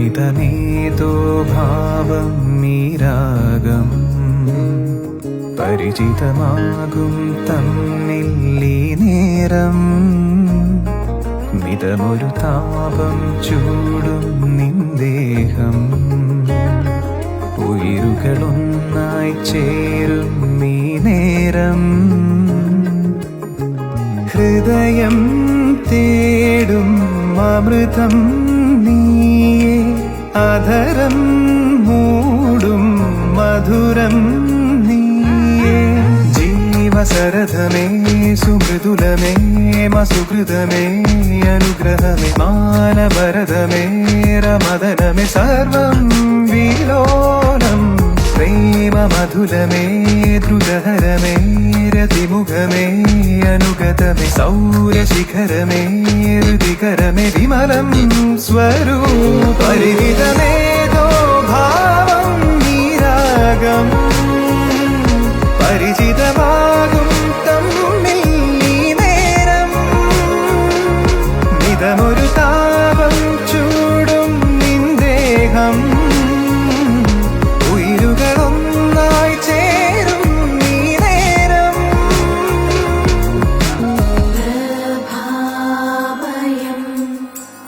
പരിമിതമേതോ ഭാവം ഈ രാഗം പരിചിതമാകും തമ്മിൽ ഈ നേരം മിതമൊരു താപം ചൂടും നിന്ദേഹം ഉയിരുകളൊന്നായി ചേരും ഈ നേരം ഹൃദയം തേടും അമൃതം നീയേ അധരം മൂടും മധുരം നീയേ ജീവസരഥമേ സുമൃദുലമേ മസുഹൃതമേ അനുഗ്രഹമേ മാനവരതമേ രമദനമേ സർവം വിലോലം പ്രേമ മധുരമേ ദ്രുതഹരമേ രതിമുഖമേ അനുഗതമേ സൗരശിഖരമേ ഹൃദികരമേ വിമലം സ്വരൂപ പരിമിതമേതോ ഭാവം ഈ രാഗം പരിചിതമാകും തമ്മിൽ ഈ നേരം മിതമൊരു താപം ചൂടും നിന്ദേഹം ഉയിരുകളൊന്നായി ചേരും ഈ നേരം പ്രഭാമയം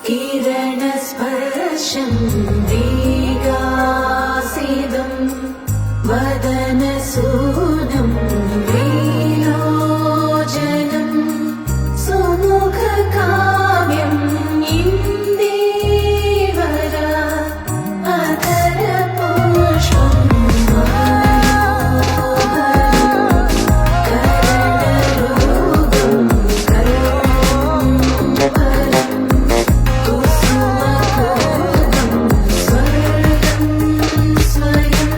കിരണസ്പർശം ദീഗാസിതം വദനസൂനം വിലോചനം സുമുഖകാവ്യം ഇന്ദീവര അധരപുഷ്പം മനോഹരം കരണരൂപം കരോഹരം കുസുമകൂലം സ്വർഗം സ്വയം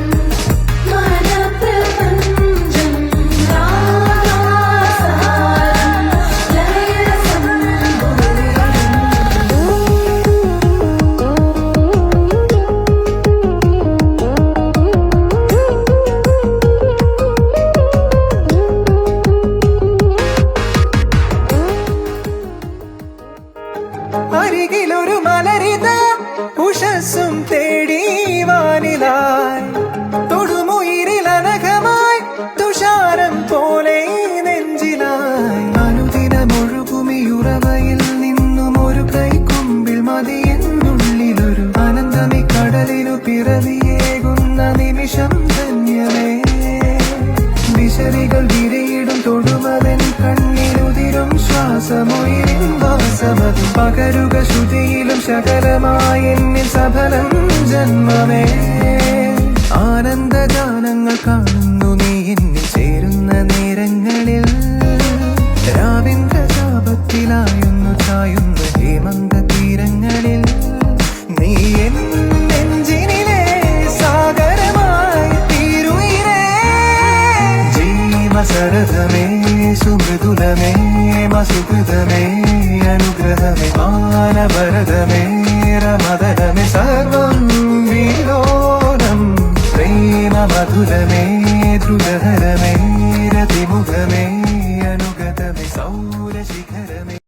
മനപ്രപഞ്ചം രാഗസാരം അരികിലൊരു മലരിത ഉഷസ്സും തേടി വാനിലായി തൊടുമുയിരിൽ അനഘമായി തുഷാരം പോലെ നെഞ്ചിലായി അനുദിനമൊഴുകുമിയുറവയിൽ നിന്നും ഒരു കൈക്കുമ്പിൽ മതി എന്നുള്ളിലൊരു ആനന്ദമി കടലിനു പിറവിയേകുന്ന നിമിഷം ധന്യമേ വിശറികൾ വിരയിടും തൊടുമവൻ കണ്ണിനുതിരും ശ്വാസമൊയിരിൻ വാസമതും പകരുക ശ്രുതിയിലും ശകലമായി എന്നിൽ സഫലം ജന്മമേ ആനന്ദഗാനങ്ങൾ കാണുന്നു നീ എന്നിൽ ചേരുന്ന നേരങ്ങളിൽ രാവിന്ദ്രജാപത്തിലായുന്നു ചായുന്ന ഹേമന്ത തീരങ്ങളിൽ നീ എൻ നെഞ്ചിനിലെ സാഗരമായി തീരുയിരേ ജീവസരഥമേ സുമൃദുലമേ മസുഹൃതമേ അനുഗ്രഹമേ മാനവരതമേ രമദനമേ സർവം വിലോലം പ്രേമ മധുരമേ